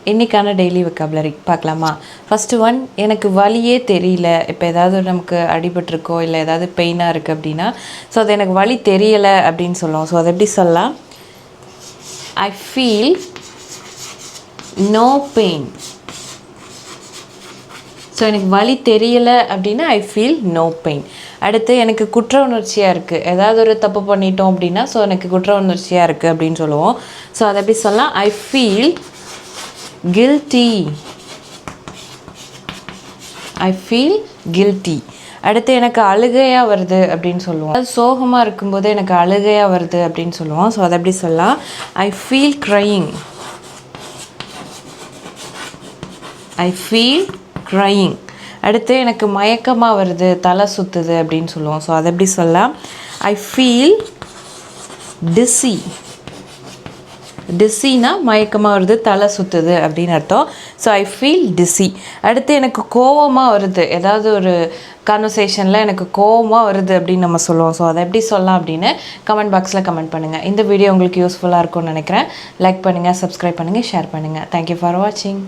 இன்றைக்கான daily vocabulary பார்க்கலாமா? First one, எனக்கு வலியே தெரியல. இப்போ ஏதாவது நமக்கு அடிபட்டிருக்கோ இல்லை ஏதாவது பெயினாக இருக்குது அப்படின்னா, ஸோ அது எனக்கு வலி தெரியலை அப்படின்னு சொல்லுவோம். ஸோ அதை எப்படி சொல்லலாம்? I feel no pain. So எனக்கு வலி தெரியலை அப்படின்னா ஐ ஃபீல் நோ பெயின். அடுத்து எனக்கு குற்ற உணர்ச்சியாக இருக்குது, ஏதாவது ஒரு தப்பு பண்ணிட்டோம் அப்படின்னா, ஸோ எனக்கு குற்ற உணர்ச்சியாக இருக்குது அப்படின்னு சொல்லுவோம். ஸோ அதை எப்படி சொல்லலாம்? I feel guilty. I feel guilty. அடுத்து எனக்கு அழுகையாக வருது அப்படின்னு சொல்லுவோம். அது சோகமாக இருக்கும்போது எனக்கு அழுகையாக வருது அப்படின்னு சொல்லுவோம். ஸோ அதை எப்படி சொல்லலாம்? I feel crying. I feel crying. அடுத்து எனக்கு மயக்கமாக வருது, தலை சுற்றுது அப்படின்னு சொல்லுவோம். ஸோ அதை எப்படி சொல்லலாம்? I feel dizzy. டிஸினா மயக்கமாக வருது, தலை சுற்றுது அப்படின்னு அர்த்தம். So I feel dizzy. அடுத்து எனக்கு கோவமாக வருது, ஏதாவது ஒரு கான்வர்சேஷனில் எனக்கு கோவமாக வருது அப்படின்னு நம்ம சொல்லுவோம். ஸோ அதை எப்படி சொல்லலாம் அப்படின்னு கமெண்ட் பாக்ஸில் கமெண்ட் பண்ணுங்கள். இந்த வீடியோ உங்களுக்கு யூஸ்ஃபுல்லாக இருக்கும்னு நினைக்கிறேன். லைக் பண்ணுங்கள், சப்ஸ்கிரைப் பண்ணுங்கள், ஷேர் பண்ணுங்கள். தேங்க்யூ ஃபார் வாட்சிங்.